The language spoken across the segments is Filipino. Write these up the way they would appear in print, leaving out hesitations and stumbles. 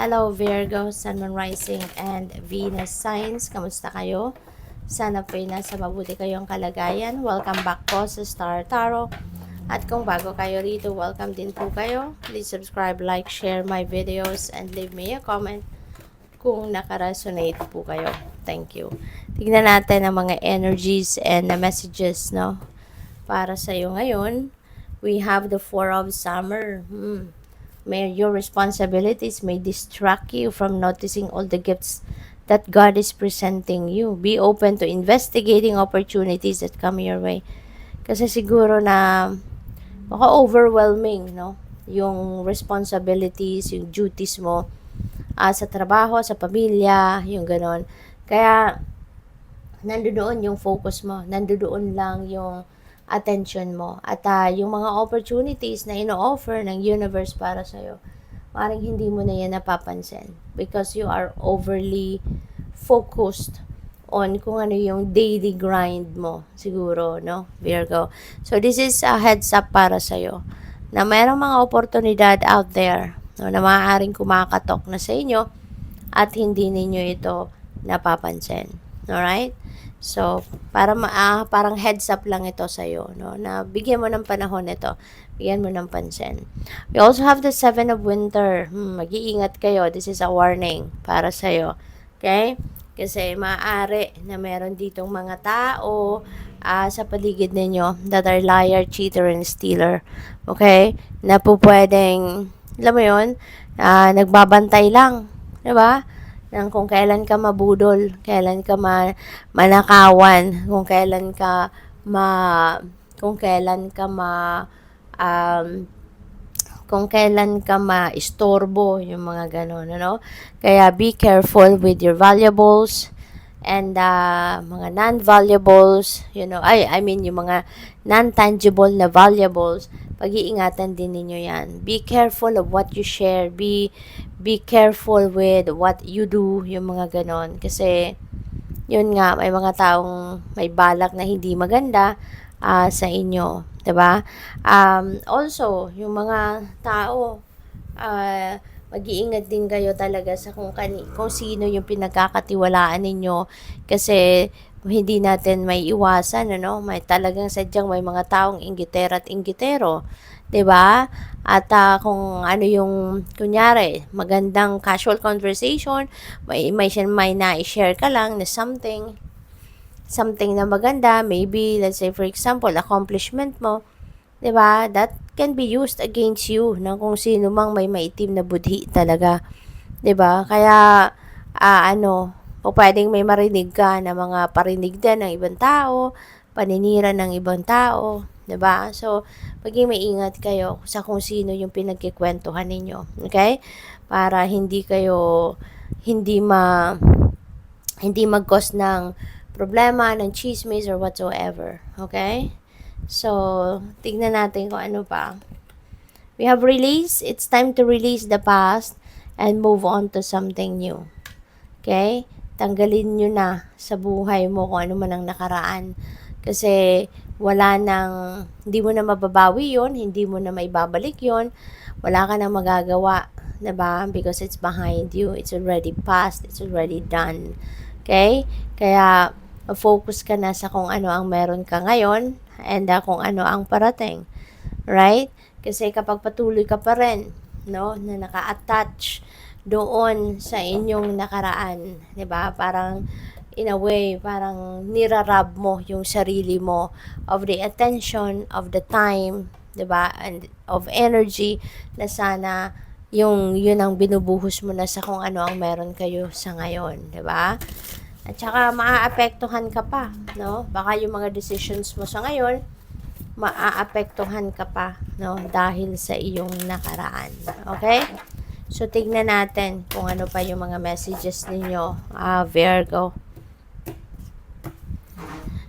Hello Virgo, Sun, Moon, Rising, and Venus signs. Kamusta kayo? Sana po'y nasa mabuti kayong kalagayan. Welcome back po sa Star Tarot. At kung bago kayo rito, welcome din po kayo. Please subscribe, like, share my videos, and leave me a comment kung nakaresonate po kayo. Thank you. Tignan natin ang mga energies and the messages, no? Para sa'yo ngayon, we have the Four of Summer. Your responsibilities may distract you from noticing all the gifts that God is presenting you. Be open to investigating opportunities that come your way. Kasi siguro na baka overwhelming, no? Yung responsibilities, yung duties mo sa trabaho, sa pamilya, yung ganon. Kaya, nandoon yung focus mo. Nandoon lang yung attention mo. At yung mga opportunities na ino-offer ng universe para sa'yo, parang hindi mo na yan napapansin. Because you are overly focused on kung ano yung daily grind mo, siguro, no, Virgo. So, this is a heads up para sa'yo na mayroong mga oportunidad out there, no, na maaaring kumakatok na sa inyo at hindi ninyo ito napapansin. Alright? So, parang heads up lang ito sa'yo, no, na bigyan mo ng panahon ito. Bigyan mo ng pansin. We also have the Seven of Winter. Mag-iingat kayo. This is a warning para sa'yo. Okay? Kasi maaari na meron ditong mga tao sa paligid ninyo that are liar, cheater, and stealer. Okay? Na po pwedeng, alam mo yun, nagbabantay lang. Diba? Nang kung kailan ka mabudol, kailan ka manakawan, kung kailan ka maistorbo, yung mga ganon, ano? Kaya be careful with your valuables and mga non-valuables, I mean yung mga non-tangible na valuables, pag-iingatan din ninyo yan. Be careful of what you share. Be careful with what you do, yung mga ganon. Kasi, yun nga, may mga taong may balak na hindi maganda sa inyo. Diba? Also, yung mga tao, mag-iingat din kayo talaga sa kung sino yung pinagkakatiwalaan ninyo. Kasi, hindi natin may iwasan, may talagang sadyang may mga taong inggitera at inggitero, 'di ba? At kung ano yung kunyari, magandang casual conversation, may na-share ka lang na something na maganda, maybe let's say for example, accomplishment mo, 'di ba? That can be used against you ng kung sino mang may maitim na budhi talaga, 'di ba? Kaya o pwedeng may marinig ka na mga parinig din ng ibang tao, paninira ng ibang tao, 'di ba? So, maging maingat kayo sa kung sino yung pinagkikwentuhan ninyo, okay? Para hindi mag-cause ng problema, ng chismis or whatsoever, okay? So, tignan natin kung ano pa. We have release. It's time to release the past and move on to something new. Okay? Tanggalin nyo na sa buhay mo kung ano man ang nakaraan. Kasi hindi mo na mababawi yon, hindi mo na maibabalik yon, wala ka nang magagawa, diba? Because it's behind you, it's already past, it's already done. Okay? Kaya, focus ka na sa kung ano ang meron ka ngayon and kung ano ang parating. Right? Kasi kapag patuloy ka pa rin, no, na naka-attach doon sa inyong nakaraan, 'di ba? Parang in a way, parang nirarab mo yung sarili mo of the attention, of the time, 'di ba? And of energy na sana yun ang binubuhos mo na sa kung ano ang meron kayo sa ngayon, 'di ba? At saka maaapektuhan ka pa, no? Baka yung mga decisions mo sa ngayon maaapektuhan ka pa, no, dahil sa iyong nakaraan. Okay? So, tignan natin kung ano pa yung mga messages ninyo, Virgo.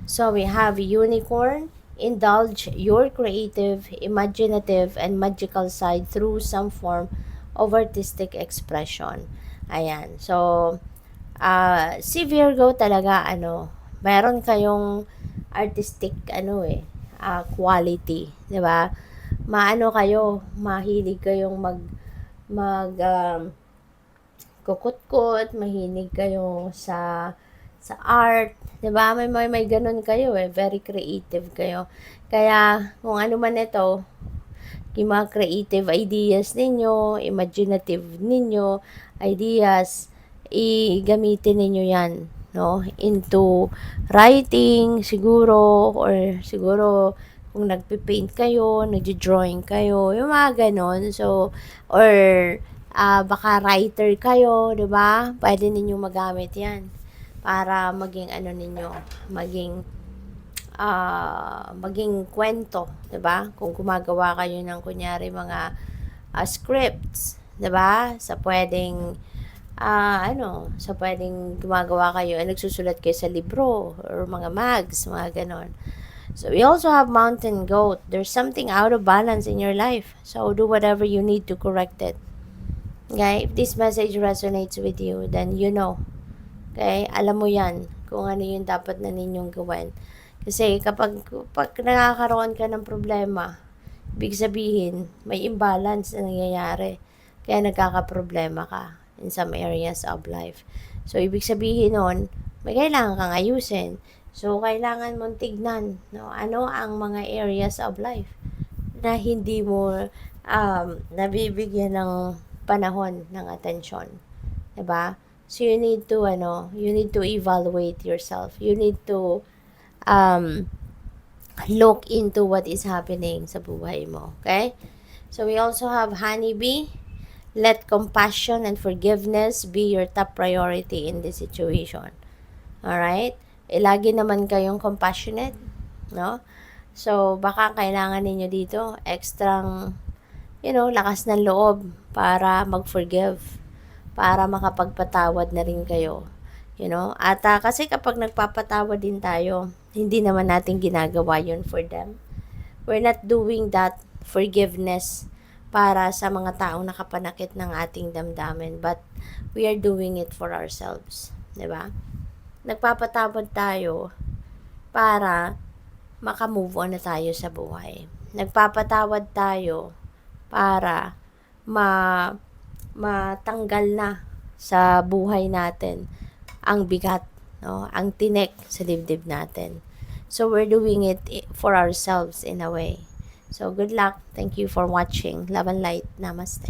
So, we have Unicorn. Indulge your creative, imaginative, and magical side through some form of artistic expression. Ayan. So, si Virgo talaga, meron kayong artistic, quality. 'Di ba? Mahilig kayong kukut-kut, mahilig kayo sa art, 'di ba? May ganun kayo eh, very creative kayo. Kaya kung ano man ito, yung mga creative ideas ninyo, imaginative ninyo, ideas, gamitin ninyo yan, no? Into writing, siguro, or siguro, kung nagpipaint kayo, nagdi-drawing kayo, yung mga ganon. So, or, baka writer kayo, di ba? Pwede ninyo magamit yan para maging ano ninyo, maging kwento, 'di ba? Kung gumagawa kayo ng kunyari mga scripts, 'di ba? Sa pwedeng gumagawa kayo, nagsusulat kayo sa libro or mga mags, mga ganon. So we also have mountain goat. There's something out of balance in your life. So do whatever you need to correct it. Okay? If this message resonates with you, then you know. Okay? Alam mo yan kung ano yung dapat na ninyong gawin. Kasi kapag nakakaroon ka ng problema, ibig sabihin, may imbalance na nangyayari. Kaya nagkakaproblema ka in some areas of life. So, ibig sabihin nun, may kailangan kang ayusin. So, kailangan mong tignan, no? Ano ang mga areas of life na hindi mo nabibigyan ng panahon, ng atensyon. Diba? So, you need to evaluate yourself. You need to look into what is happening sa buhay mo. Okay? So, we also have honeybee. Let compassion and forgiveness be your top priority in this situation. Alright? Lagi naman kayong compassionate. No? So, baka kailangan ninyo dito ekstrang, lakas ng loob para mag-forgive. Para makapagpatawad na rin kayo. At kasi kapag nagpapatawad din tayo, hindi naman natin ginagawa yun for them. We're not doing that forgiveness para sa mga taong nakapanakit ng ating damdamin, but we are doing it for ourselves. Diba? Nagpapatawad tayo para makamove on na tayo sa buhay. Nagpapatawad tayo para matanggal na sa buhay natin ang bigat, no? Ang tinik sa dibdib natin. So, we're doing it for ourselves in a way. So, good luck. Thank you for watching. Love and light. Namaste.